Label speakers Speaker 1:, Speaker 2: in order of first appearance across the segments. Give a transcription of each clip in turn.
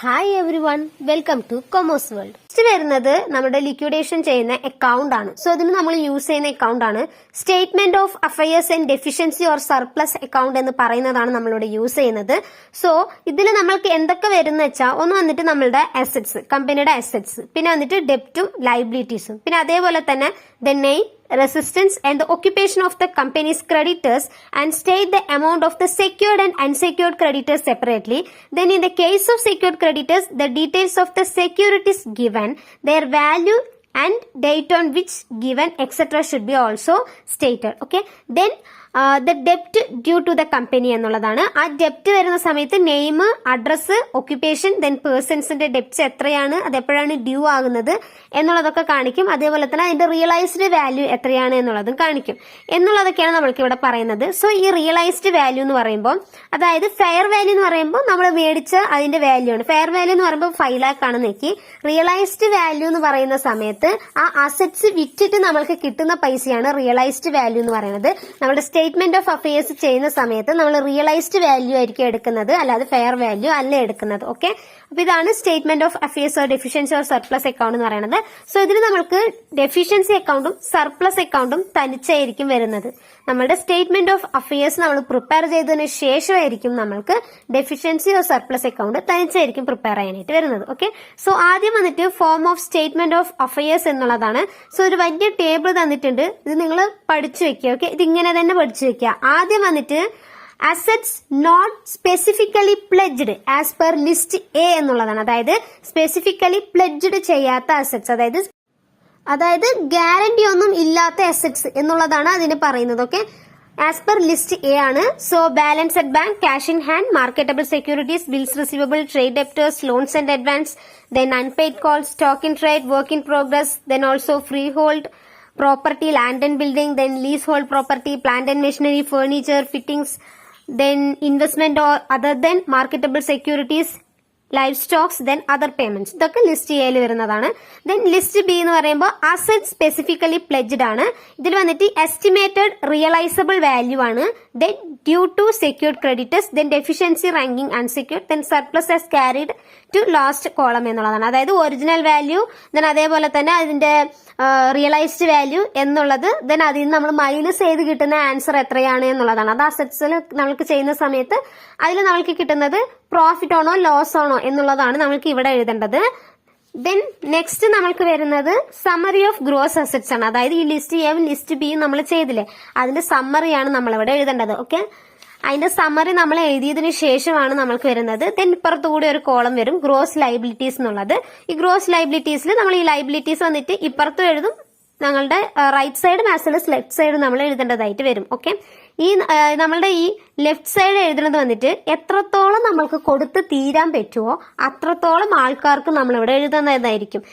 Speaker 1: Hi every one, welcome two commerce world. Next വരുന്നത് നമ്മുടെ liquidation ചെയ്യുന്ന അക്കൗണ്ട് ആണ്. സോ ഇതിന് നമ്മൾ യൂസ് ചെയ്യുന്ന അക്കൗണ്ട് ആണ് statement of affairs and deficiency or surplus account എന്ന് പറയുന്നതാണ് നമ്മളിവിടെ യൂസ് ചെയ്യുന്നത്. സോ ഇതിൽ നമ്മൾക്ക് എന്തൊക്കെ വരുന്ന വെച്ചാൽ ഒന്ന് വന്നിട്ട് നമ്മളുടെ അസറ്റ്സ്, കമ്പനിയുടെ അസറ്റ്സ്, പിന്നെ വന്നിട്ട് ഡെപ്റ്റും ലയബിലിറ്റീസും, പിന്നെ അതേപോലെ തന്നെ the name, resistance and the occupation of the company's creditors and state the amount of the secured and unsecured creditors separately. Then in the case of secured creditors, the details of the securities given, their value and date on which given, etc. should be also stated. Okay. Then the debt due to the company എന്നുള്ളതാണ്. ആ ഡെപ്റ്റ് വരുന്ന സമയത്ത് name, address, occupation, then പേഴ്സൺസിന്റെ debts എത്രയാണ്, അത് എപ്പോഴാണ് due ആകുന്നത് എന്നുള്ളതൊക്കെ കാണിക്കും. അതേപോലെ തന്നെ അതിന്റെ റിയലൈസ്ഡ് വാല്യൂ എത്രയാണ് എന്നുള്ളതും കാണിക്കും എന്നുള്ളതൊക്കെയാണ് നമ്മൾക്ക് ഇവിടെ പറയുന്നത്. സോ ഈ റിയലൈസ്ഡ് വാല്യൂ എന്ന് പറയുമ്പോൾ, അതായത് ഫെയർ വാല്യൂ എന്ന് പറയുമ്പോൾ നമ്മൾ മേടിച്ച അതിന്റെ വാല്യൂ ആണ്. ഫെയർ വാല്യൂ എന്ന് പറയുമ്പോൾ 5 lakh ആണ് നോക്കി. റിയലൈസ്ഡ് വാല്യൂ എന്ന് പറയുന്ന സമയത്ത് ആ അസറ്റ്സ് വിറ്റിട്ട് നമ്മൾക്ക് കിട്ടുന്ന പൈസയാണ് റിയലൈസ്ഡ് വാല്യൂ എന്ന് പറയുന്നത്. നമ്മുടെ സ്റ്റേറ്റ്മെന്റ് ഓഫ് അഫയേഴ്സ് ചെയ്യുന്ന സമയത്ത് നമ്മൾ റിയലൈസ്ഡ് വാല്യൂ ആയിരിക്കും എടുക്കുന്നത്, അല്ലാതെ ഫെയർ വാല്യൂ അല്ല എടുക്കുന്നത്. ഓക്കെ, അപ്പൊ ഇതാണ് statement of affairs or deficiency or surplus account എന്ന് പറയുന്നത്. സോ ഇതിന് നമ്മൾക്ക് ഡെഫിഷ്യൻസി അക്കൗണ്ടും സർപ്ലസ് അക്കൗണ്ടും തനിച്ചായിരിക്കും വരുന്നത്. നമ്മുടെ സ്റ്റേറ്റ്മെന്റ് ഓഫ് അഫയേഴ്സ് നമ്മൾ പ്രിപ്പയർ ചെയ്തതിനു ശേഷമായിരിക്കും നമ്മൾക്ക് ഡെഫിഷ്യൻസി ഓർ സർപ്ലസ് അക്കൗണ്ട് തനിച്ചായിരിക്കും പ്രിപ്പയർ ചെയ്യാനായിട്ട് വരുന്നത്. ഓക്കെ, സോ ആദ്യം വന്നിട്ട് form of statement of affairs എന്നുള്ളതാണ്. സോ ഒരു വലിയ ടേബിൾ തന്നിട്ടുണ്ട്, ഇത് നിങ്ങൾ പഠിച്ചു വെക്കുക. ഓക്കെ, ഇതിങ്ങനെ തന്നെ പഠിച്ചു വെക്കുക. ആദ്യം വന്നിട്ട് assets not specifically pledged as per list A എന്നുള്ളതാണ്. അതായത് സ്പെസിഫിക്കലി പ്ലെഡ്ജ്ഡ് ചെയ്യാത്ത അസറ്റ്സ്, അതായത് ഗ്യാരണ്ടി ഒന്നും ഇല്ലാത്ത അസറ്റ്സ് എന്നുള്ളതാണ് അതിന് പറയുന്നത്. Okay, as per list A ആണ്. So balance at bank, cash in hand, marketable securities, bills receivable, trade debtors, loans and advance, then unpaid calls, stock in trade, work in progress, then also freehold property, land and building, then leasehold property, plant and machinery, furniture, fittings, then investment or other than marketable securities, life stocks, then other payments. ഇതൊക്കെ list എയിൽ വരുന്നതാണ്. Then list B എന്ന് പറയുമ്പോൾ asset specifically പ്ലെഡ്ജ്ഡ് ആണ്. ഇതിൽ വന്നിട്ട് estimated realisable value ആണ്. Then due to secured creditors, then deficiency ranking unsecured, then surplus as carried to last column എന്നുള്ളതാണ്. അതായത് ഒറിജിനൽ വാല്യൂ, ദെൻ അതേപോലെ തന്നെ അതിന്റെ റിയലൈസ്ഡ് വാല്യൂ എന്നുള്ളത്, ദെൻ അതിൽ നിന്ന് നമ്മൾ മൈനസ് ചെയ്ത് കിട്ടുന്ന ആൻസർ എത്രയാണ് എന്നുള്ളതാണ്. അത് അസറ്റ്സിൽ നമ്മൾക്ക് ചെയ്യുന്ന സമയത്ത് അതിൽ നമ്മൾക്ക് കിട്ടുന്നത് പ്രോഫിറ്റ് ആണോ ലോസ് ആണോ എന്നുള്ളതാണ് നമ്മൾക്ക് ഇവിടെ എഴുതേണ്ടത്. ദെൻ നെക്സ്റ്റ് നമ്മൾക്ക് വരുന്നത് സമ്മറി ഓഫ് ഗ്രോസ് അസറ്റ്സ് ആണ്. അതായത് ഈ ലിസ്റ്റ് എയും ലിസ്റ്റ് ബിയും നമ്മൾ ചെയ്തില്ലേ, അതിന്റെ സമ്മറിയാണ് നമ്മളിവിടെ എഴുതേണ്ടത്. ഓക്കെ, അതിന്റെ സമ്മറി നമ്മൾ എഴുതിയതിനു ശേഷമാണ് നമ്മൾക്ക് വരുന്നത്. ദെൻ ഇപ്പുറത്തുകൂടി ഒരു കോളം വരും, ഗ്രോസ് ലയബിലിറ്റീസ് എന്നുള്ളത്. ഈ ഗ്രോസ് ലയബിലിറ്റീസിൽ നമ്മൾ ഈ ലയബിലിറ്റീസ് വന്നിട്ട് ഇപ്പുറത്തും എഴുതും, ഞങ്ങളുടെ റൈറ്റ് സൈഡും ആസ് വെൽ ആസ് ലെഫ്റ്റ് സൈഡും നമ്മൾ എഴുതേണ്ടതായിട്ട് വരും. ഓക്കെ, ഈ നമ്മളുടെ ഈ ലെഫ്റ്റ് സൈഡ് എഴുതുന്നത് വന്നിട്ട് എത്രത്തോളം നമ്മൾക്ക് കൊടുത്ത് തീരാൻ പറ്റുമോ അത്രത്തോളം ആൾക്കാർക്ക് നമ്മളിവിടെ എഴുതുന്നതായിരിക്കും.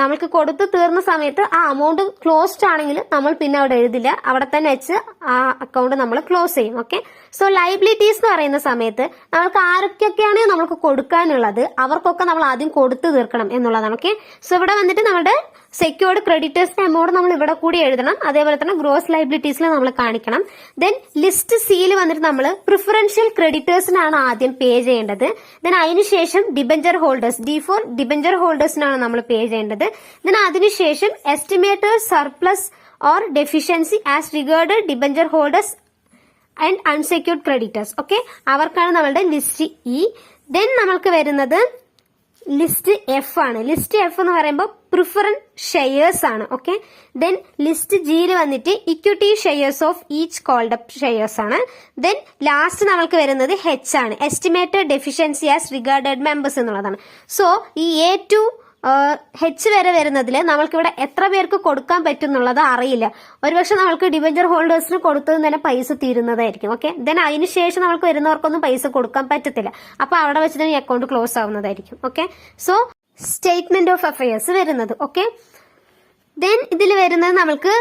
Speaker 1: നമ്മൾക്ക് കൊടുത്തു തീർന്ന സമയത്ത് ആ അമൗണ്ട് ക്ലോസ്ഡ് ആണെങ്കിൽ നമ്മൾ പിന്നെ അവിടെ എഴുതില്ല, അവിടെ തന്നെ വെച്ച് ആ അക്കൗണ്ട് നമ്മൾ ക്ലോസ് ചെയ്യും. ഓക്കെ, സോ ലയബിലിറ്റീസ് എന്ന് പറയുന്ന സമയത്ത് നമ്മൾക്ക് ആരൊക്കെയാണ് നമ്മൾക്ക് കൊടുക്കാനുള്ളത് അവർക്കൊക്കെ നമ്മൾ ആദ്യം കൊടുത്തു തീർക്കണം എന്നുള്ളതാണ്. ഓക്കെ, സോ ഇവിടെ വന്നിട്ട് നമ്മുടെ സെക്യൂർഡ് ക്രെഡിറ്റേഴ്സിന്റെ എമൗണ്ട് നമ്മൾ ഇവിടെ കൂടി എഴുതണം. അതേപോലെ തന്നെ ഗ്രോസ് ലയബിലിറ്റീസിൽ നമ്മൾ കാണിക്കണം. ദെൻ ലിസ്റ്റ് സിയിൽ വന്നിട്ട് നമ്മൾ പ്രിഫറൻഷ്യൽ ക്രെഡിറ്റേഴ്സിനാണ് ആദ്യം പേ ചെയ്യേണ്ടത്. ദെൻ അതിനുശേഷം ഡിബഞ്ചർ ഹോൾഡേഴ്സ്, D4 ഡിബഞ്ചർ ഹോൾഡേഴ്സിനാണ് നമ്മൾ പേ ചെയ്യേണ്ടത്. ദെൻ അതിനുശേഷം estimated surplus or deficiency as regarded debenture holders and unsecured creditors. Okay, അവർക്കാണ് നമ്മളുടെ ലിസ്റ്റ് ഇ. ദെൻ നമ്മൾക്ക് വരുന്നത് ലിസ്റ്റ് എഫ് ആണ്. ലിസ്റ്റ് എഫ് എന്ന് പറയുമ്പോൾ പ്രിഫറൻസ് ഷെയർസ് ആണ്. ഓക്കെ, ദെൻ ലിസ്റ്റ് ജിയിൽ വന്നിട്ട് equity shares of each called up shares ആണ്. ദെൻ ലാസ്റ്റ് നമ്മൾക്ക് വരുന്നത് എച്ച് ആണ്, estimated deficiency as regarded members എന്നുള്ളതാണ്. സോ ഈ എ ടു എച്ച് വരെ വരുന്നതിൽ നമ്മൾക്കിവിടെ എത്ര പേർക്ക് കൊടുക്കാൻ പറ്റും എന്നുള്ളത് അറിയില്ല. ഒരുപക്ഷെ നമ്മൾക്ക് ഡിബഞ്ചർ ഹോൾഡേഴ്സിന് കൊടുത്തത് തന്നെ പൈസ തീരുന്നതായിരിക്കും. ഓക്കെ, ദെൻ അതിനുശേഷം നമ്മൾക്ക് വരുന്നവർക്കൊന്നും പൈസ കൊടുക്കാൻ പറ്റത്തില്ല. അപ്പൊ അവിടെ വെച്ച് തന്നെ അക്കൗണ്ട് ക്ലോസ് ആവുന്നതായിരിക്കും. Okay, so statement of affairs വരുന്നത്. ഓക്കെ, ദെൻ ഇതിൽ വരുന്നത് നമ്മൾക്ക്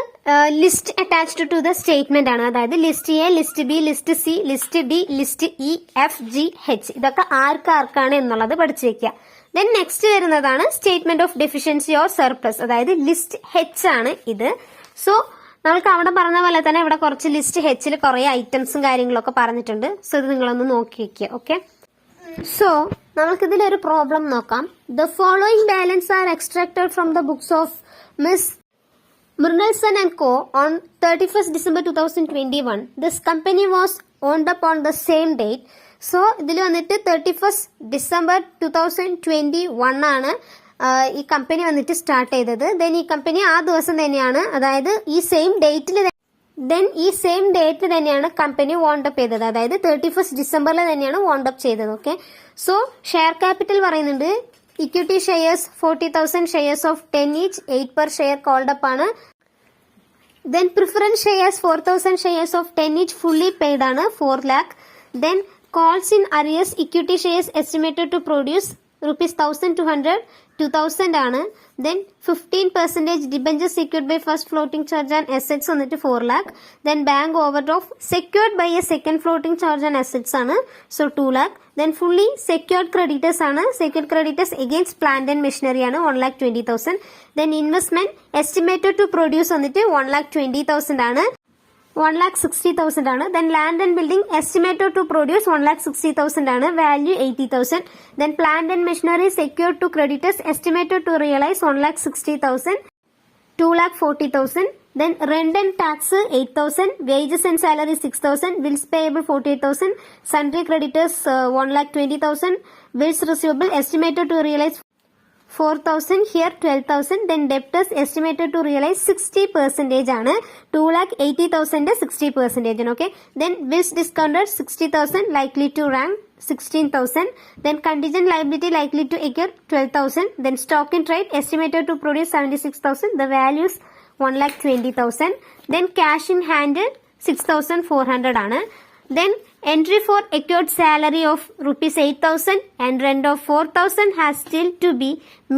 Speaker 1: list attached to the statement ആണ്. അതായത് list A, list B, list C, list D, list E, F, G, H, ഇതൊക്കെ ആർക്കാർക്കാണ് എന്നുള്ളത് പഠിച്ചു വെക്കുക. ദെൻ നെക്സ്റ്റ് വരുന്നതാണ് statement of deficiency or surplus, അതായത് ലിസ്റ്റ് എച്ച് ആണ് ഇത്. സോ നമുക്ക് അവിടെ പറഞ്ഞ പോലെ തന്നെ ഇവിടെ കുറച്ച് ലിസ്റ്റ് എച്ചിൽ കുറെ ഐറ്റംസും കാര്യങ്ങളൊക്കെ പറഞ്ഞിട്ടുണ്ട്. സോ ഇത് നിങ്ങളൊന്ന് നോക്കി വെക്കുക. ഓക്കെ, സോ നമ്മൾക്കിതിലൊരു പ്രോബ്ലം നോക്കാം. The following balance are extracted from the books of Miss Murnalson and Co. on 31st December 2021. This company was owned up on the same date. So, ഇതിൽ വന്നിട്ട് 31st December 2021 ആണ് ഈ company വന്നിട്ട് start ചെയ്തത്. Then ഈ company ആ ദിവസം തന്നെയാണ്, അതായത് ഈ സെയിം ഡേറ്റിൽ തന്നെയാണ് കമ്പനി വോണ്ട് അപ്പ് ചെയ്തത്. അതായത് 31st ഡിസംബറിൽ തന്നെയാണ് വോണ്ട് അപ്പ് ചെയ്തത്. ഓക്കെ, സോ ഷെയർ ക്യാപിറ്റൽ പറയുന്നുണ്ട് equity shares 40,000 shares of 10 each, 8 per share called up ആണ്. Then preference shares 4,000 shares of 10 each fully paid ആണ് 4 lakh. Then calls in arrears equity shares estimated to produce rupees 1,200 2,000 ആണ്. Then 15% debentures secured by first floating charge and assets വന്നിട്ട് 4 lakh. Then bank overdraft secured by a second floating charge and assets ആണ്, so 2 lakh. Then fully secured creditors ആണ്, secured creditors against plant and machinery ആണ് 1,20,000. Then investment estimated to produce വന്നിട്ട് 1,20,000 ആണ്, 1,60,000 ആണ്. Then land and building estimated to produce 1,60,000 ആണ്, value 80,000. Then plant and machinery secured to creditors estimated to realize 1,60,000, 2,40,000. Then rent and tax 8,000, wages and salary 6,000, bills payable 48,000, sundry creditors 1,20,000, bills receivable estimated to realize 4,000, here 12,000. Then debtors estimated to realize 60% ആണ്, 2,80,000 60%. Okay, then bills discounted 60,000, likely to rank 16,000. Then contingent liability likely to occur 12,000. Then stock in trade estimated to produce 76,000, the values 1,20,000. Then cash in hand 6,400 ആണ്. Then entry for accrued salary of rupees 8,000 and rent of 4,000 has still to be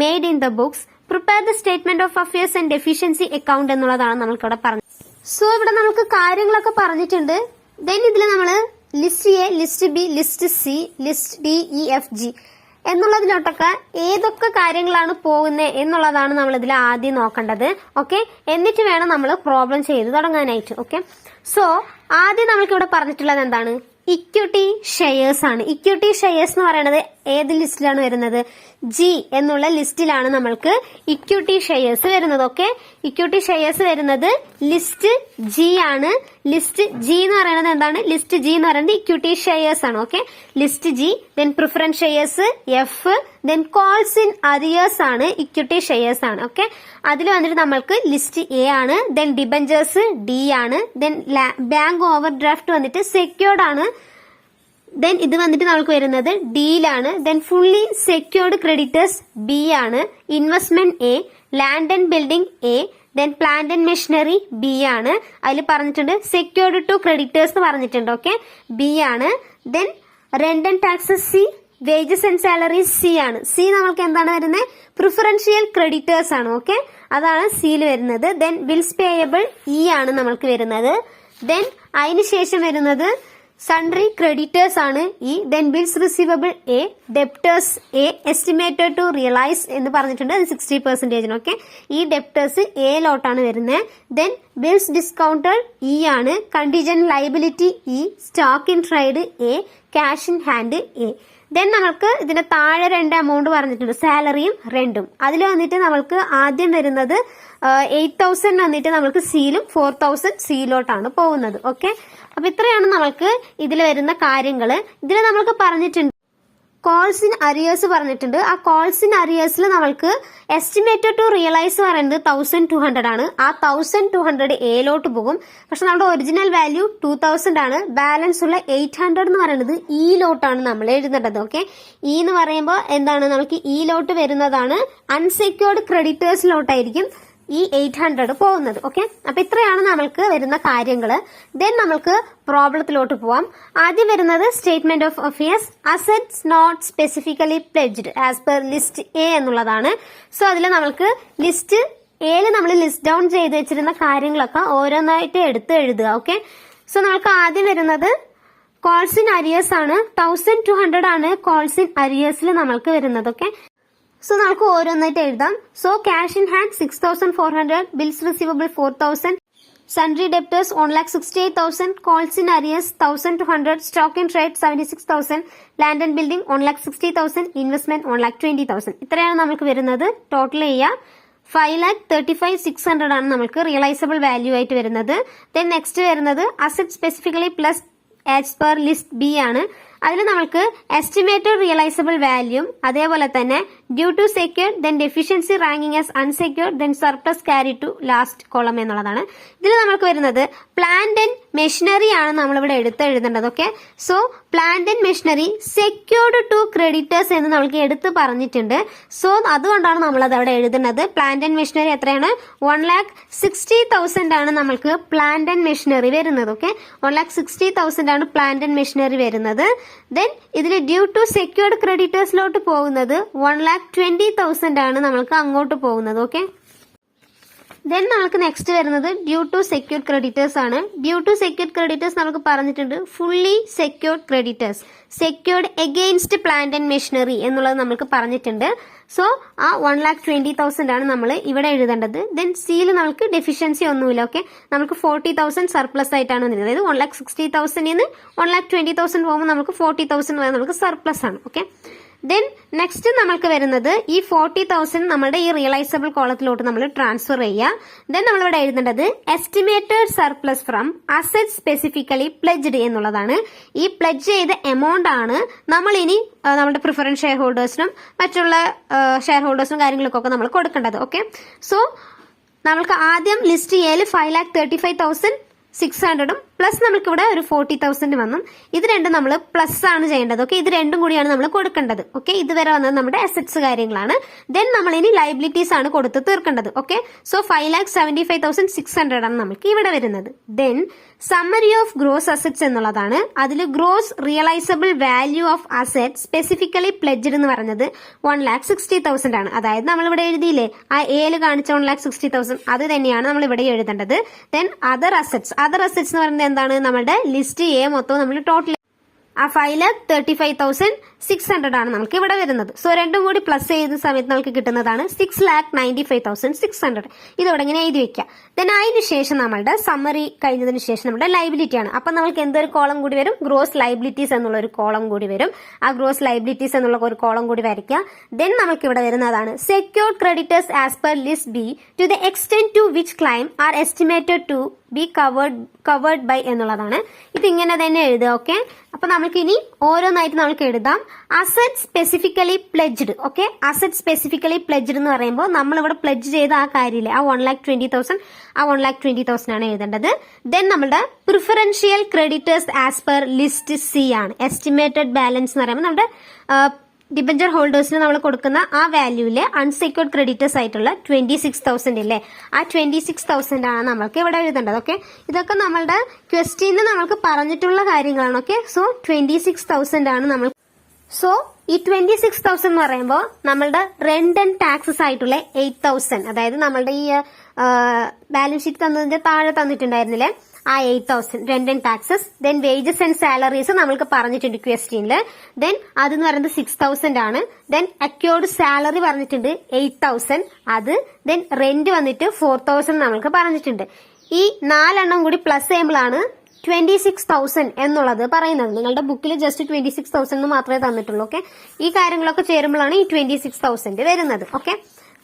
Speaker 1: made in the books. Prepare the statement of affairs and deficiency account എന്നുള്ളതാണ് നമ്മൾക്കിവിടെ പറഞ്ഞത്. So ഇവിടെ നമുക്ക് കാര്യങ്ങളൊക്കെ പറഞ്ഞിട്ടുണ്ട്. Then ഇതിൽ നമ്മൾ list A, list B, list C, list D, E, F, G എന്നുള്ളതിലോട്ടൊക്കെ ഏതൊക്കെ കാര്യങ്ങളാണ് പോകുന്നത് എന്നുള്ളതാണ് നമ്മൾ ഇതിൽ ആദ്യം നോക്കേണ്ടത്. ഓക്കെ, എന്നിട്ട് വേണം നമ്മൾ പ്രോബ്ലം ചെയ്ത് തുടങ്ങാനായിട്ട്. ഓക്കെ, സോ ആദ്യം നമ്മൾക്ക് ഇവിടെ പറഞ്ഞിട്ടുള്ളത് എന്താണ്? ഇക്വിറ്റി ഷെയർസ് ആണ്. ഇക്വിറ്റി ഷെയർസ് എന്ന് പറയുന്നത് ഏത് ലിസ്റ്റിലാണ് വരുന്നത്? ജി എന്നുള്ള ലിസ്റ്റിലാണ് നമ്മൾക്ക് ഇക്വിറ്റി ഷെയർസ് വരുന്നത്. ഓക്കെ, ഇക്വിറ്റി ഷെയർസ് വരുന്നത് ലിസ്റ്റ് ജി ആണ്. ലിസ്റ്റ് ജി എന്ന് പറയുന്നത് എന്താണ്? ലിസ്റ്റ് ജി എന്ന് പറയുന്നത് ഇക്വിറ്റി ഷെയർസ് ആണ്. Okay, list G. Then preference shares F. Then calls in arrears ആണ്, ഇക്വിറ്റി ഷെയർസ് ആണ്. ഓക്കെ, അതിൽ വന്നിട്ട് നമ്മൾക്ക് ലിസ്റ്റ് എ ആണ്. ദെൻ ഡിബഞ്ചേഴ്സ് ഡി ആണ്. ദെൻ ബാങ്ക് ഓവർ ഡ്രാഫ്റ്റ് വന്നിട്ട് സെക്യൂർഡ് ആണ്. ദെൻ ഇത് വന്നിട്ട് നമുക്ക് വരുന്നത് ഡിയിലാണ്. Then fully secured creditors B ആണ്. Investment A. Land and building A. Then plant and machinery B ആണ്. അതിൽ പറഞ്ഞിട്ടുണ്ട് സെക്യൂർഡ് ടു ക്രെഡിറ്റേഴ്സ് എന്ന് പറഞ്ഞിട്ടുണ്ട്. ഓക്കെ, ബി ആണ്. Then rent and taxes C. Wages and salaries C ആണ്. സി നമ്മൾക്ക് എന്താണ് വരുന്നത്? പ്രിഫറൻഷ്യൽ ക്രെഡിറ്റേഴ്സ് ആണ്. ഓക്കെ, അതാണ് സിയിൽ വരുന്നത്. ദെൻ ബിൽസ് പേയബിൾ ഇ ആണ് നമ്മൾക്ക് വരുന്നത്. ദെൻ അതിനുശേഷം വരുന്നത് സൺട്രി ക്രെഡിറ്റേഴ്സ് ആണ് E. Then bills receivable A. Debtors A estimated to realise എന്ന് പറഞ്ഞിട്ടുണ്ട്, അത് 60%. ഓക്കെ, ഈ ഡെപ്റ്റേഴ്സ് എ ലോട്ടാണ് വരുന്നത്. ദെൻ ബിൽസ് ഡിസ്കൗണ്ടഡ് ഇ ആണ്. Contingent liability E. Stock in trade A. Cash in hand A. Then നമ്മൾക്ക് ഇതിന്റെ താഴെ 2 എമൗണ്ട് പറഞ്ഞിട്ടുണ്ട്, സാലറിയും റെന്റും. അതിൽ വന്നിട്ട് നമ്മൾക്ക് ആദ്യം വരുന്നത് 8,000 വന്നിട്ട് നമ്മൾക്ക് സിയിലും 4,000 സിയിലോട്ടാണ് പോകുന്നത്. ഓക്കെ, അപ്പൊ ഇത്രയാണ് നമ്മൾക്ക് ഇതിൽ വരുന്ന കാര്യങ്ങള്. ഇതിൽ നമ്മൾക്ക് പറഞ്ഞിട്ടുണ്ട് കോൾസ് ഇൻ അരിയേഴ്സ് പറഞ്ഞിട്ടുണ്ട്. ആ കോൾസ് ഇൻ അരിയേഴ്സിൽ നമ്മൾക്ക് എസ്റ്റിമേറ്റഡ് ടു റിയലൈസ് പറയുന്നത് 1,200 ആണ്. ആ 1,200 എയിലോട്ട് പോകും. പക്ഷെ നമ്മുടെ ഒറിജിനൽ വാല്യൂ 2,000 ആണ്. ബാലൻസ് ഉള്ള 800 എന്ന് പറയുന്നത് ഇയിലോട്ടാണ് നമ്മൾ എഴുതേണ്ടത്. ഓക്കെ, ഇ എന്ന് പറയുമ്പോൾ എന്താണ്? നമുക്ക് ഇയിലോട്ട് വരുന്നതാണ് അൺസെക്യൂർഡ് ക്രെഡിറ്റേഴ്സിലോട്ടായിരിക്കും ഈ 800 പോകുന്നത്. ഓക്കെ, അപ്പൊ ഇത്രയാണ് നമ്മൾക്ക് വരുന്ന കാര്യങ്ങള്. ദെൻ നമ്മൾക്ക് പ്രോബ്ലത്തിലോട്ട് പോവാം. ആദ്യം വരുന്നത് statement of affairs. Assets not specifically pledged as per list A എന്നുള്ളതാണ്. സോ അതിൽ നമ്മൾക്ക് ലിസ്റ്റ് എയിൽ നമ്മൾ ലിസ്റ്റ് ഡൗൺ ചെയ്ത് വെച്ചിരുന്ന കാര്യങ്ങളൊക്കെ ഓരോന്നായിട്ട് എടുത്ത് എഴുതുക. ഓക്കെ, സോ നമ്മൾക്ക് ആദ്യം വരുന്നത് കോൾസ് ഇൻ അരിയേഴ്സ് ആണ്. 1,200 ആണ് കോൾസ് ഇൻ അരിയേഴ്സിൽ നമ്മൾക്ക് വരുന്നത്. ഓക്കെ, സോ നമുക്ക് ഓരോന്നായിട്ട് എഴുതാം. So cash in hand 6,400, bills receivable 4,000, Sundry debtors 1,68,000, calls in arrears 1,200, stock in trade 76,000, land and building 1,60,000, investment 1,20,000. ഇത്രയാണ് നമുക്ക് വരുന്നത്. ടോട്ടൽ ചെയ്യുക 5,35,600 ആണ് നമുക്ക് റിയലൈസബിൾ വാല്യൂ ആയിട്ട് വരുന്നത്. ദെൻ നെക്സ്റ്റ് വരുന്നത് asset specifically plus as per list B ആണ്. അതിൽ നമുക്ക് എസ്റ്റിമേറ്റഡ് റിയലൈസബിൾ വാല്യൂ, അതേപോലെ തന്നെ due to secured, then deficiency ranking as unsecured, then surplus carry to last column എന്നുള്ളതാണ്. ഇതിൽ നമുക്ക് വരുന്നത് പ്ലാന്റ് ആൻഡ് മെഷീനറി ആണ് നമ്മളിവിടെ എഴുതേണ്ടത്. Okay, so plant and machinery secured to creditors എന്ന് നമുക്ക് എടുത്ത് പറഞ്ഞിട്ടുണ്ട്. സോ അതുകൊണ്ടാണ് നമ്മളത് അവിടെ എഴുതുന്നത്. പ്ലാന്റ് ആൻഡ് മെഷീനറി എത്രയാണ്? 1,60,000 ആണ് നമ്മൾക്ക് പ്ലാന്റ് ആൻഡ് മെഷീനറി വരുന്നത്. ഓക്കെ, 1,60,000 ആണ് പ്ലാന്റ് ആൻഡ് മെഷീനറി വരുന്നത്. ദെൻ ഇതിൽ ഡ്യൂ ടു സെക്യൂർഡ് ക്രെഡിറ്റേഴ്സിലോട്ട് പോകുന്നത് 1,20,000 ആണ് നമ്മൾക്ക് അങ്ങോട്ട് പോകുന്നത്. ഓക്കെ, ദെൻ നമുക്ക് നെക്സ്റ്റ് വരുന്നത് ഡ്യൂ ടു സെക്യൂർഡ് ക്രെഡിറ്റേഴ്സ് ആണ്. ഡ്യൂ ടു സെക്യൂർഡ് ക്രെഡിറ്റേഴ്സ് നമുക്ക് പറഞ്ഞിട്ടുണ്ട് fully secured creditors, secured against plant and machinery എന്നുള്ളത് നമുക്ക് പറഞ്ഞിട്ടുണ്ട്. സോ ആ 1,20,000 ആണ് നമ്മൾ ഇവിടെ എഴുതേണ്ടത്. ദെൻ സിയിൽ നമുക്ക് ഡെഫിഷ്യൻസി ഒന്നുമില്ല. ഓക്കെ, നമുക്ക് 40,000 സർപ്ലസ് ആയിട്ടാണ് വന്നിരുന്നത്. അതായത് 1,60,000 നിന്ന് 1,20,000 പോകുമ്പോൾ നമുക്ക് 40,000 വരെ നമുക്ക് സർപ്ലസ് ആണ്. ഓക്കെ, ദെൻ നെക്സ്റ്റ് നമ്മൾക്ക് വരുന്നത് ഈ 40,000 നമ്മുടെ ഈ റിയലൈസബിൾ കോളത്തിലോട്ട് നമ്മൾ ട്രാൻസ്ഫർ ചെയ്യുക. ദെൻ നമ്മളിവിടെ എഴുതേണ്ടത് estimated surplus from asset specifically pledged എന്നുള്ളതാണ്. ഈ പ്ലെജ് ചെയ്ത എമൗണ്ട് ആണ് നമ്മൾ ഇനി നമ്മുടെ പ്രിഫറൻസ് ഷെയർ ഹോൾഡേഴ്സിനും മറ്റുള്ള ഷെയർ ഹോൾഡേഴ്സിനും കാര്യങ്ങൾക്കൊക്കെ നമ്മൾ കൊടുക്കേണ്ടത്. ഓക്കെ, സോ നമ്മൾക്ക് ആദ്യം ലിസ്റ്റ് ചെയ്യൽ 5,35,600 പ്ലസ് നമുക്ക് ഇവിടെ ഒരു 40,000 വന്നു. ഇത് രണ്ടും നമ്മൾ പ്ലസ് ആണ് ചെയ്യേണ്ടത്. ഓക്കെ, ഇത് രണ്ടും കൂടിയാണ് നമ്മൾ കൊടുക്കേണ്ടത്. ഓക്കെ, ഇതുവരെ വന്നത് നമ്മുടെ അസറ്റ്സ് കാര്യങ്ങളാണ്. ദെൻ നമ്മൾ ഇനി ലൈബിലിറ്റീസ് ആണ് കൊടുത്ത് തീർക്കേണ്ടത്. ഓക്കെ, സോ 5,75,600 ആണ് നമുക്ക് ഇവിടെ വരുന്നത്. Then summary of gross assets എന്നുള്ളതാണ്. അതിൽ gross realisable value of asset specifically pledged എന്ന് പറഞ്ഞത് 1,60,000 ആണ്. അതായത് നമ്മൾ ഇവിടെ എഴുതിയില്ലേ ആ എയിൽ കാണിച്ച 1,60,000, അത് തന്നെയാണ് നമ്മൾ ഇവിടെ എഴുതേണ്ടത്. ദെൻ അതർ അസറ്റ്സ് എന്ന് പറയുന്നത് എന്താണ്? നമ്മുടെ ലിസ്റ്റ് എ മൊത്തം നമ്മൾ ടോട്ടൽ ആ 5,35,600 ആണ് നമുക്ക് ഇവിടെ വരുന്നത്. സോ രണ്ടും കൂടി പ്ലസ് ചെയ്ത സമയത്ത് നമുക്ക് കിട്ടുന്നതാണ് 6,95,600. ഇതോടെ ഇങ്ങനെ എഴുതി വെക്കാം. ദെൻ അതിന് ശേഷം നമ്മളുടെ സമ്മറി കഴിഞ്ഞതിന് ശേഷം നമ്മുടെ ലൈബിലിറ്റി ആണ്. അപ്പൊ നമുക്ക് എന്തൊരു കോളം കൂടി വരും? ഗ്രോസ് ലൈബിലിറ്റീസ് എന്നുള്ള ഒരു കോളം കൂടി വരും. ആ ഗ്രോസ് ലൈബിലിറ്റീസ് എന്നുള്ള ഒരു കോളം കൂടി വരയ്ക്കുക. ദെൻ നമുക്ക് ഇവിടെ വരുന്നതാണ് secured creditors as per list B to the extent to which claim are estimated to be covered by എന്നുള്ളതാണ്. ഇതിങ്ങനെ തന്നെ എഴുതുക. ഓക്കെ, അപ്പൊ നമുക്ക് ഇനി ഓരോന്നായിട്ട് നമുക്ക് എഴുതാം. Asset specifically pledged. Okay, asset specifically pledged എന്ന് പറയുമ്പോൾ നമ്മൾ ഇവിടെ പ്ലെജ് ചെയ്ത ആ കാര്യമില്ലേ ആ 1,20,000, ആ 1,20,000 ആണ് എഴുതേണ്ടത്. ദെൻ നമ്മുടെ preferential creditors as per list C ആണ്. എസ്റ്റിമേറ്റഡ് ബാലൻസ് എന്ന് പറയുമ്പോൾ നമ്മുടെ ഡിബഞ്ചർ ഹോൾഡേഴ്സിന് നമ്മൾ കൊടുക്കുന്ന ആ വാല്യൂവിലെ അൺസെക്യൂർഡ് ക്രെഡിറ്റേഴ്സ് ആയിട്ടുള്ള 26,000 ഇല്ലേ, ആ 26,000 ആണ് നമ്മൾക്ക് ഇവിടെ എഴുതേണ്ടത്. ഓക്കെ, ഇതൊക്കെ നമ്മളുടെ ക്വസ്റ്റ്യനിൽ നമ്മൾക്ക് പറഞ്ഞിട്ടുള്ള കാര്യങ്ങളാണ്. ഓക്കെ, സോ 26,000 ആണ് നമ്മൾ. സോ ഈ 26,000 എന്ന് പറയുമ്പോൾ നമ്മളുടെ റെന്റ് ആൻഡ് ടാക്സസ് ആയിട്ടുള്ള 8,000, അതായത് നമ്മളുടെ ഈ ബാലൻസ് ഷീറ്റ് തന്നതിന്റെ താഴെ തന്നിട്ടുണ്ടായിരുന്നില്ലേ ആ 8,000 rent and taxes. Then wages and salaries നമ്മൾക്ക് പറഞ്ഞിട്ടുണ്ട് ക്വസ്റ്റ്യനില്. ദെൻ അതെന്ന് പറയുന്നത് 6,000 ആണ്. ദെൻ അക്യൂർഡ് സാലറി പറഞ്ഞിട്ടുണ്ട് 8,000 അത്. ദെൻ റെന്റ് വന്നിട്ട് 4,000 നമ്മൾക്ക് പറഞ്ഞിട്ടുണ്ട്. ഈ 4 എണ്ണം കൂടി പ്ലസ് ചെയ്യുമ്പോഴാണ് 26,000 എന്നുള്ളത് പറയുന്നത്. നിങ്ങളുടെ ബുക്കിൽ ജസ്റ്റ് 26,000 മാത്രമേ തന്നിട്ടുള്ളൂ. ഓക്കെ, ഈ കാര്യങ്ങളൊക്കെ ചേരുമ്പോഴാണ് ഈ 26,000 വരുന്നത്. ഓക്കെ,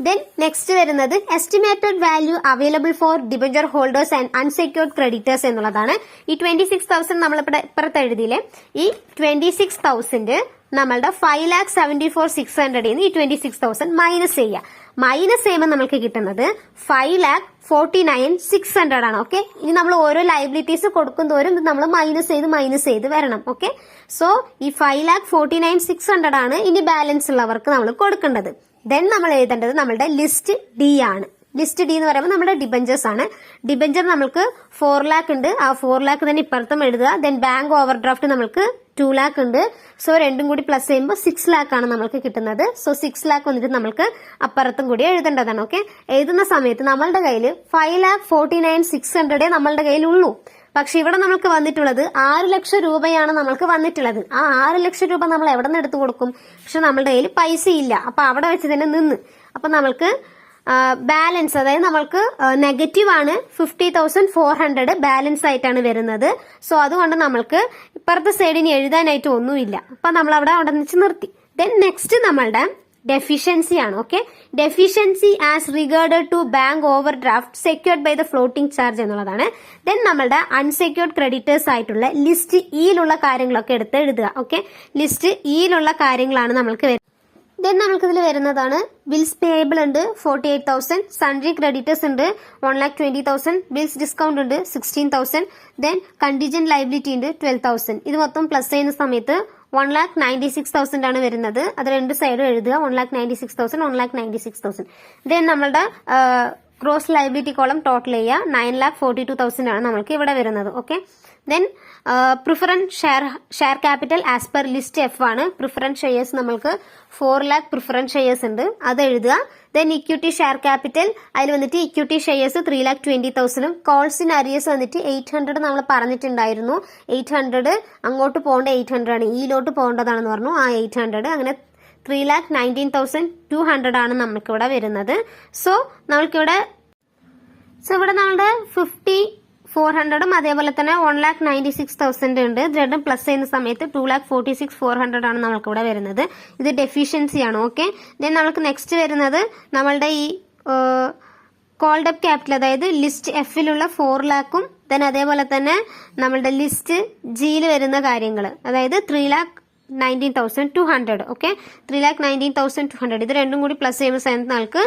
Speaker 1: ദെൻ നെക്സ്റ്റ് വരുന്നത് estimated value available for debenture holders and unsecured creditors എന്നുള്ളതാണ്. ഈ 26,000 നമ്മളിവിടെ ഇപ്പുറത്ത് എഴുതിയില്ലേ, ഈ 26,000 നമ്മളുടെ 5,74,600 ഈ 26,000 മൈനസ് ചെയ്യുക. മൈനസ് ചെയ്യുമ്പോൾ നമുക്ക് കിട്ടുന്നത് 5,49,600 ആണ്. ഓക്കെ, ഇനി നമ്മൾ ഓരോ ലൈബിലിറ്റീസ് കൊടുക്കും തോറും നമ്മൾ മൈനസ് ചെയ്ത് വരണം. ഓക്കെ, സോ ഈ 5,49,600 ആണ് ഇനി ബാലൻസ് ഉള്ളവർക്ക് നമ്മൾ കൊടുക്കേണ്ടത്. ദെൻ നമ്മൾ എഴുതേണ്ടത് നമ്മളുടെ ലിസ്റ്റ് ഡി ആണ്. ലിസ്റ്റ് ഡി എന്ന് പറയുമ്പോൾ നമ്മുടെ ഡിബഞ്ചേഴ്സ് ആണ്. ഡിബഞ്ചർ നമുക്ക് 4 lakh ഉണ്ട്. ആ 4 lakh തന്നെ ഇപ്പുറത്തും എഴുതുക. ദെൻ ബാങ്ക് ഓവർ ഡ്രാഫ്റ്റ് നമുക്ക് 2 lakh ഉണ്ട്. സോ രണ്ടും കൂടി പ്ലസ് ചെയ്യുമ്പോൾ 6 lakh ആണ് നമ്മൾക്ക് കിട്ടുന്നത്. സോ 6 lakh വന്നിട്ട് നമ്മൾക്ക് അപ്പുറത്തും കൂടി എഴുതേണ്ടതാണ്. ഓക്കെ, എഴുതുന്ന സമയത്ത് നമ്മളുടെ കയ്യിൽ 5,49,600 നമ്മളുടെ കയ്യിലുള്ളൂ. പക്ഷെ ഇവിടെ നമുക്ക് വന്നിട്ടുള്ളത് 6 ലക്ഷം രൂപയാണ് നമ്മൾക്ക് വന്നിട്ടുള്ളത്. ആ 6 ലക്ഷം രൂപ നമ്മൾ എവിടെ നിന്ന് എടുത്തു കൊടുക്കും? പക്ഷെ നമ്മളുടെ കയ്യിൽ പൈസ ഇല്ല. അപ്പൊ അവിടെ വെച്ച് തന്നെ നിന്ന്. അപ്പൊ നമ്മൾക്ക് ബാലൻസ്, അതായത് നമ്മൾക്ക് നെഗറ്റീവ് ആണ് 50,400 ബാലൻസ് ആയിട്ടാണ് വരുന്നത്. സോ അതുകൊണ്ട് നമ്മൾക്ക് ഇപ്പുറത്തെ സൈഡിന് എഴുതാനായിട്ട് ഒന്നുമില്ല. അപ്പൊ നമ്മൾ അവിടെ വെച്ച് നിർത്തി. ദെൻ നെക്സ്റ്റ് നമ്മളുടെ ഡെഫിഷ്യൻസി ആണ്. Okay, deficiency as regarded to bank overdraft secured by the floating charge എന്നുള്ളതാണ്. ദെൻ നമ്മളുടെ അൺസെക്യൂർഡ് ക്രെഡിറ്റേഴ്സ് ആയിട്ടുള്ള ലിസ്റ്റ് ഇയിലുള്ള കാര്യങ്ങളൊക്കെ എടുത്ത് എഴുതുക. ഓക്കെ, ലിസ്റ്റ് ഇയിലുള്ള കാര്യങ്ങളാണ് നമ്മൾക്ക് വരുന്നത്. ദെൻ നമുക്ക് ഇതിൽ വരുന്നതാണ് ബിൽസ് പേയബിൾ ഉണ്ട് 48,000, സൺട്രി ക്രെഡിറ്റേഴ്സ് ഉണ്ട് 1,20,000, ബിൽസ് ഡിസ്കൗണ്ട് ഉണ്ട് 16,000, ദെൻ കണ്ടിജന്റ് ലൈബിലിറ്റി ഉണ്ട് 12,000. ഇത് മൊത്തം പ്ലസ് ചെയ്യുന്ന സമയത്ത് 1,96,000 ആണ് വരുന്നത്. അത് രണ്ട് സൈഡും എഴുതുക, 1,96,000, 1,96,000. ദെൻ നമ്മളുടെ ക്രോസ് ലൈബിലിറ്റി കോളം ടോട്ടൽ ചെയ്യുക, 9,42,000 ആണ് നമ്മൾക്ക് ഇവിടെ വരുന്നത്. Okay, then preference share capital as per list F ആണ്. പ്രിഫറൻസ് ഷെയർസ് നമ്മൾക്ക് 4 lakh പ്രിഫറൻസ് ഷെയർസ് ഉണ്ട്, അത് എഴുതുക. ദെൻ ഇക്വിറ്റി ഷെയർ ക്യാപിറ്റൽ അതിൽ വന്നിട്ട് equity shares 3,20,000, calls in arrears വന്നിട്ട് 800 നമ്മൾ പറഞ്ഞിട്ടുണ്ടായിരുന്നു. 800 അങ്ങോട്ട് പോകേണ്ട 800 ആണ്, ഈയിലോട്ട് പോകേണ്ടതാണെന്ന് പറഞ്ഞു. ആ 800 അങ്ങനെ 3,19,200 ആണ് നമുക്കിവിടെ വരുന്നത്. സോ നമ്മൾക്കിവിടെ ഇവിടെ നമ്മളുടെ 50,400 അതേപോലെ തന്നെ 1,96,000 ഉണ്ട്. രണ്ടും പ്ലസ് ചെയ്യുന്ന സമയത്ത് 2,46,400 ആണ് നമ്മൾക്ക് ഇവിടെ വരുന്നത്. ഇത് ഡെഫിഷ്യൻസി ആണ്. ഓക്കെ, ദെൻ നമുക്ക് നെക്സ്റ്റ് വരുന്നത് നമ്മളുടെ ഈ കോൾഡ് അപ്പ് ക്യാപിറ്റൽ, അതായത് ലിസ്റ്റ് എഫിലുള്ള 4 lakhഉം ദെൻ അതേപോലെ തന്നെ നമ്മളുടെ ലിസ്റ്റ് ജിയിൽ വരുന്ന കാര്യങ്ങൾ, അതായത് 3,19,200. ഓക്കെ, 3,19,200 ഇത് രണ്ടും കൂടി പ്ലസ് ചെയ്യുന്ന സമയത്ത് നമുക്ക്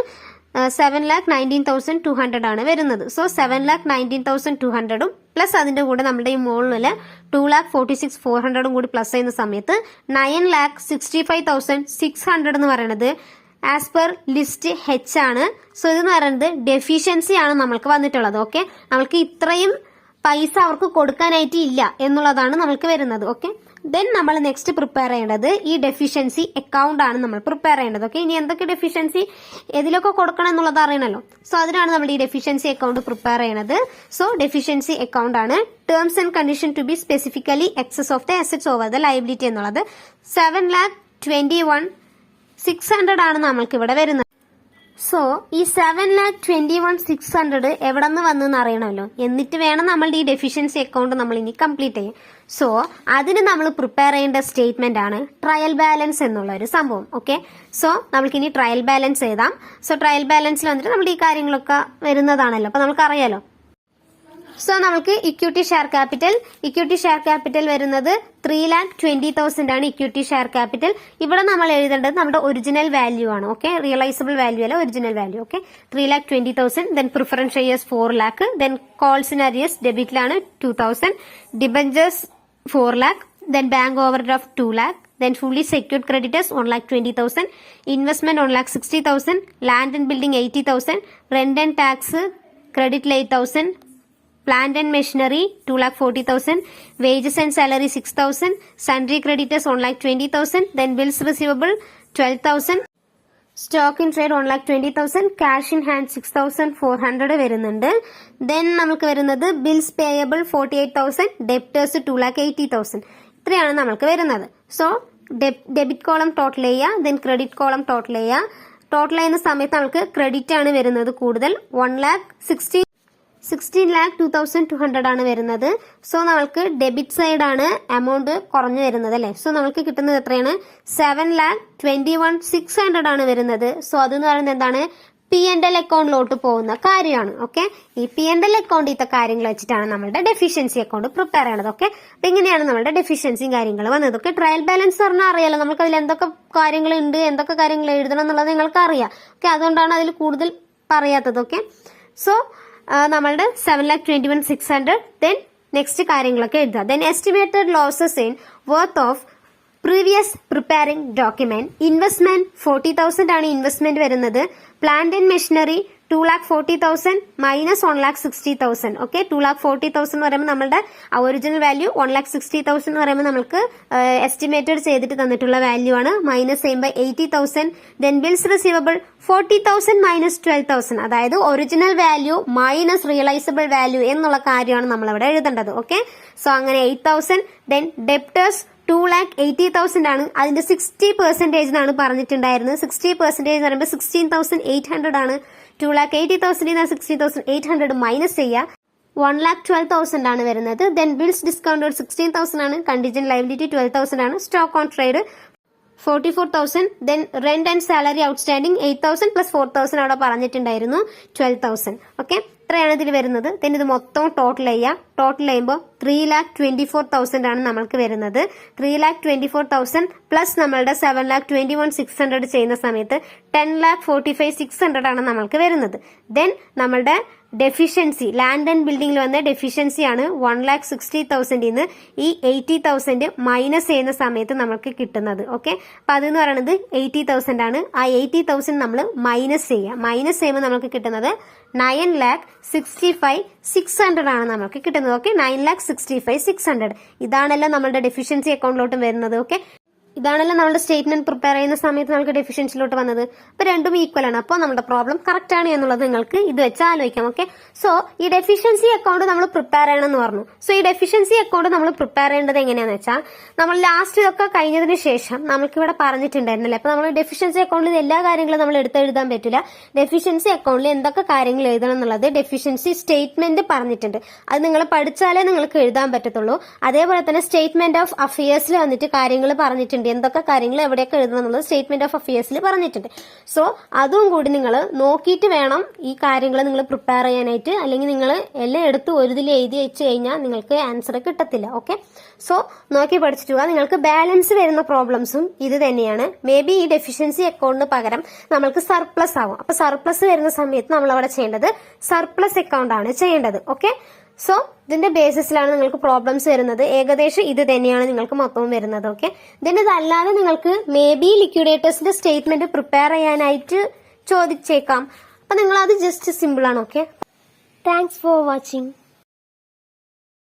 Speaker 1: 7,19,200 ആണ് വരുന്നത്. സോ 7,19,200 പ്ലസ് അതിന്റെ കൂടെ നമ്മുടെ ഈ മുകളില് 2,46,400 കൂടി പ്ലസ് ചെയ്യുന്ന സമയത്ത് 9,65,600 എന്ന് പറയുന്നത് ആസ് പെർ ലിസ്റ്റ് ഹെച്ച് ആണ്. സോ ഇതെന്ന് പറയുന്നത് ഡെഫിഷ്യൻസി ആണ് നമ്മൾക്ക് വന്നിട്ടുള്ളത്. ഓക്കെ, നമ്മൾക്ക് ഇത്രയും പൈസ അവർക്ക് കൊടുക്കാനായിട്ട് ഇല്ല എന്നുള്ളതാണ് നമ്മൾക്ക് വരുന്നത്. ഓക്കെ, ദെൻ നമ്മൾ നെക്സ്റ്റ് പ്രിപ്പയർ ചെയ്യേണ്ടത് ഈ ഡെഫിഷ്യൻസി അക്കൗണ്ട് ആണ് നമ്മൾ പ്രിപ്പയർ ചെയ്യേണ്ടത്. ഓക്കെ, ഇനി എന്തൊക്കെ ഡെഫിഷ്യൻസി ഏതിലൊക്കെ കൊടുക്കണം എന്നുള്ളത് അറിയണല്ലോ. സോ അതിനാണ് നമ്മൾ ഈ ഡെഫിഷ്യൻസി അക്കൗണ്ട് പ്രിപ്പയർ ചെയ്യണത്. സോ ഡെഫിഷ്യൻസി അക്കൗണ്ട് ആണ് terms and condition to be specifically excess of the assets over the liability എന്നുള്ളത് 7,21,600 ആണ് നമ്മൾക്ക് ഇവിടെ വരുന്നത്. സോ ഈ 7,21,600 എവിടെ നിന്ന് വന്നെന്ന് അറിയണമല്ലോ. എന്നിട്ട് വേണം നമ്മളുടെ ഈ ഡെഫിഷ്യൻസി അക്കൗണ്ട് നമ്മൾ ഇനി കംപ്ലീറ്റ് ചെയ്യാൻ. സോ അതിന് നമ്മൾ പ്രിപ്പയർ ചെയ്യേണ്ട സ്റ്റേറ്റ്മെന്റ് ആണ് ട്രയൽ ബാലൻസ് എന്നുള്ള ഒരു സംഭവം. ഓക്കെ, സോ നമുക്ക് ഇനി ട്രയൽ ബാലൻസ് എഴുതാം. സോ ട്രയൽ ബാലൻസിൽ വന്നിട്ട് നമ്മുടെ ഈ കാര്യങ്ങളൊക്കെ വരുന്നതാണല്ലോ, അപ്പൊ നമുക്ക് അറിയാലോ. സോ നമുക്ക് ഇക്വിറ്റി ഷെയർ ക്യാപിറ്റൽ വരുന്നത് 3,20,000 ആണ് ഇക്വിറ്റി ഷെയർ ക്യാപിറ്റൽ. ഇവിടെ നമ്മൾ എഴുതേണ്ടത് നമ്മുടെ ഒറിജിനൽ വാല്യൂ ആണ്. ഓക്കെ, റിയലൈസബിൾ വാല്യൂ അല്ല, original value. Okay, 3,20,000, then preference shares 4 lakh, then calls in arrears ഡെബിറ്റിലാണ് 2,000, debentures 4 lakh, then bank overdraft 2 lakh, then fully secured creditors 1,20,000, investment 1,60,000, land and building 80,000, rent and tax credit 8,000, plant and machinery 2,40,000, wages and salary 6,000, sundry creditors 1,20,000, then bills receivable 12,000, stock in trade 1,20,000, cash in hand 6,400 വരുന്നുണ്ട്. Then നമുക്ക് വരുന്നത് bills payable 48,000, debtors 2,80,000. ഇത്രയാണ് നമ്മൾക്ക് വരുന്നത്. So debit column total ചെയ്യുക, then credit column total ചെയ്യുക. Total ചെയ്യുന്ന സമയത്ത് നമുക്ക് ക്രെഡിറ്റ് ആണ് വരുന്നത് കൂടുതൽ, 16,02,200 ആണ് വരുന്നത്. സോ നമ്മൾക്ക് ഡെബിറ്റ് സൈഡ് ആണ് എമൗണ്ട് കുറഞ്ഞു വരുന്നത് അല്ലെ. സോ നമ്മൾക്ക് കിട്ടുന്നത് എത്രയാണ്? 7,21,600 ആണ് വരുന്നത്. സോ അതെന്ന് പറയുന്നത് എന്താണ്? P&L അക്കൗണ്ടിലോട്ട് പോകുന്ന കാര്യമാണ്. ഓക്കെ, ഈ P&L അക്കൗണ്ടിലത്തെ കാര്യങ്ങൾ വെച്ചിട്ടാണ് നമ്മളുടെ ഡെഫിഷ്യൻസി അക്കൗണ്ട് പ്രിപ്പയർ ചെയ്യണത്. ഓക്കെ, അപ്പൊ ഇങ്ങനെയാണ് നമ്മുടെ ഡെഫിഷ്യൻസിയും കാര്യങ്ങൾ വന്നത്. ഓക്കെ, ട്രയൽ ബാലൻസ് പറഞ്ഞാൽ അറിയാലോ, നമുക്ക് അതിൽ എന്തൊക്കെ കാര്യങ്ങൾ ഉണ്ട്, എന്തൊക്കെ കാര്യങ്ങൾ എഴുതണം എന്നുള്ളത് നിങ്ങൾക്ക് അറിയാം. ഓക്കെ, അതുകൊണ്ടാണ് അതിൽ കൂടുതൽ പറയാത്തത്. ഓക്കെ, സോ നമ്മളുടെ 7,21,600. ദെൻ നെക്സ്റ്റ് കാര്യങ്ങളൊക്കെ എഴുതുക. Then estimated losses in worth of previous preparing document. Investment 40,000 ആണ് ഇൻവെസ്റ്റ്മെന്റ് വരുന്നത്. Plant and machinery 2,40,000 minus 1,60,000. Okay, 2,40,000 എന്ന് പറയുമ്പോൾ നമ്മളുടെ ഒറിജിനൽ വാല്യൂ 1,60,000 എന്ന് പറയുമ്പോൾ നമുക്ക് എസ്റ്റിമേറ്റഡ് ചെയ്തിട്ട് തന്നിട്ടുള്ള വാല്യൂ ആണ്. മൈനസ് ചെയ്യുമ്പോൾ 80,000. Then bills receivable 40,000 minus 12,000. അതായത് original value minus realisable value എന്നുള്ള കാര്യമാണ് നമ്മളിവിടെ എഴുതേണ്ടത്. ഓക്കെ, സോ അങ്ങനെ 8,000. ദെൻ ഡെപ്റ്റേഴ്സ് 2,80,000 ആണ്. അതിന്റെ 60% എന്നാണ് പറഞ്ഞിട്ടുണ്ടായിരുന്നത്. 60% എന്ന് പറയുമ്പോൾ 16,800 ആണ്. 2,80,000 16,800 മൈനസ് ചെയ്യുക. 1,12,000 ആണ് വരുന്നത്. ദെൻ ബിൽസ് ഡിസ്കൗണ്ട് 16,000 ആണ്. കണ്ടിജന്റ് ലയബിലിറ്റി 12,000 ആണ്. Stock on trade 44,000. Then rent and salary outstanding 8,000 plus 4,000 അവിടെ പറഞ്ഞിട്ടുണ്ടായിരുന്നു 12,000. ഓക്കെ, ഇത്രയാണ് ഇതിൽ വരുന്നത്. ദെൻ ഇത് മൊത്തം ടോട്ടൽ ചെയ്യുക. ടോട്ടൽ ചെയ്യുമ്പോൾ 3,24,000 ആണ് നമ്മൾക്ക് വരുന്നത്. 3,24,000 പ്ലസ് നമ്മളുടെ 7,21,600 ചെയ്യുന്ന സമയത്ത് 10,45,600 ആണ് നമ്മൾക്ക് വരുന്നത്. ദെൻ നമ്മളുടെ ഡെഫിഷ്യൻസി ലാൻഡ് ആൻഡ് ബിൽഡിംഗിൽ വന്ന ഡെഫിഷ്യൻസി ആണ് 1,60,000 ഈ 80,000 മൈനസ് ചെയ്യുന്ന സമയത്ത് നമുക്ക് കിട്ടുന്നത്. ഓക്കെ, അപ്പൊ അതെന്ന് പറയുന്നത് 80,000 ആണ്. ആ 80,000 നമ്മൾ മൈനസ് ചെയ്യുക. മൈനസ് ചെയ്യുമ്പോൾ നമുക്ക് കിട്ടുന്നത് 9,65,600 ആണ് നമുക്ക് കിട്ടുന്നത്. ഓക്കെ, 9,65,600 ഇതാണല്ലോ നമ്മളുടെ ഡെഫിഷ്യൻസി അക്കൗണ്ടിലോട്ട് വരുന്നത്. ഓക്കെ, ഇതാണല്ലോ നമ്മുടെ സ്റ്റേറ്റ്മെന്റ് പ്രിപ്പയർ ചെയ്യുന്ന സമയത്ത് നമുക്ക് ഡെഫിഷ്യൻസിലോട്ട് വന്നത്. അപ്പൊ രണ്ടും ഈക്വൽ ആണ്. അപ്പോൾ നമ്മുടെ പ്രോബ്ലം കറക്റ്റ് ആണ് എന്നുള്ളത് നിങ്ങൾക്ക് ഇത് വെച്ച് ആലോചിക്കാം. ഓക്കെ, സോ ഈ ഡെഫിഷ്യൻസി അക്കൗണ്ട് നമ്മൾ പ്രിപ്പയർ ചെയ്യണമെന്ന് പറഞ്ഞു. സോ ഈ ഡെഫിഷ്യൻസി അക്കൗണ്ട് നമ്മൾ പ്രിപ്പയർ ചെയ്യേണ്ടത് എങ്ങനെയാണെന്ന് വെച്ചാൽ നമ്മൾ ലാസ്റ്റ് ഇതൊക്കെ കഴിഞ്ഞതിന് ശേഷം നമുക്ക് ഇവിടെ പറഞ്ഞിട്ടുണ്ടായിരുന്നില്ല. അപ്പൊ നമ്മൾ ഡെഫിഷ്യൻസി അക്കൗണ്ടിൽ എല്ലാ കാര്യങ്ങളും നമ്മൾ എടുത്തെഴുതാൻ പറ്റില്ല. ഡെഫിഷ്യൻസി അക്കൗണ്ടിൽ എന്തൊക്കെ കാര്യങ്ങൾ എഴുതണം എന്നുള്ളത് ഡെഫിഷ്യൻസി സ്റ്റേറ്റ്മെന്റ് പറഞ്ഞിട്ടുണ്ട്. അത് നിങ്ങൾ പഠിച്ചാലേ നിങ്ങൾക്ക് എഴുതാൻ പറ്റത്തുള്ളൂ. അതേപോലെ തന്നെ സ്റ്റേറ്റ്മെന്റ് ഓഫ് അഫയേഴ്സിൽ വന്നിട്ട് കാര്യങ്ങൾ പറഞ്ഞിട്ടുണ്ട്. എന്തൊക്കെ കാര്യങ്ങൾ എവിടെയൊക്കെ എഴുതണം എന്നുള്ളത് സ്റ്റേറ്റ്മെന്റ് ഓഫ് അഫയേഴ്സിൽ പറഞ്ഞിട്ടുണ്ട്. സോ അതും കൂടി നിങ്ങൾ നോക്കിയിട്ട് വേണം ഈ കാര്യങ്ങൾ നിങ്ങൾ പ്രിപ്പയർ ചെയ്യാനായിട്ട്. അല്ലെങ്കിൽ നിങ്ങൾ എല്ലാം എടുത്ത് ഒരു ഇതിൽ എഴുതി വെച്ച് കഴിഞ്ഞാൽ നിങ്ങൾക്ക് ആൻസർ കിട്ടത്തില്ല. ഓക്കെ, സോ നോക്കി പഠിച്ചിട്ട് പോവുക. നിങ്ങൾക്ക് ബാലൻസ് വരുന്ന പ്രോബ്ലംസും ഇത് തന്നെയാണ്. മേ ബി ഈ ഡെഫിഷ്യൻസി അക്കൗണ്ടിന് പകരം നമ്മൾക്ക് സർപ്ലസ് ആവും. അപ്പൊ സർപ്ലസ് വരുന്ന സമയത്ത് നമ്മൾ അവിടെ ചെയ്യേണ്ടത് സർപ്ലസ് അക്കൗണ്ട് ആണ് ചെയ്യേണ്ടത്. ഓക്കെ, സോ ഇതിന്റെ ബേസിസിലാണ് നിങ്ങൾക്ക് പ്രോബ്ലംസ് വരുന്നത്. ഏകദേശം ഇത് തന്നെയാണ് നിങ്ങൾക്ക് മൊത്തവും വരുന്നത്. ഓക്കെ, ഇതിന് ഇതല്ലാതെ നിങ്ങൾക്ക് മേ ബി ലിക്വിഡേറ്റേഴ്സിന്റെ സ്റ്റേറ്റ്മെന്റ് പ്രിപ്പയർ ചെയ്യാനായിട്ട് ചോദിച്ചേക്കാം. അപ്പൊ നിങ്ങൾ അത് ജസ്റ്റ് സിമ്പിൾ ആണ്. Okay, thanks for watching.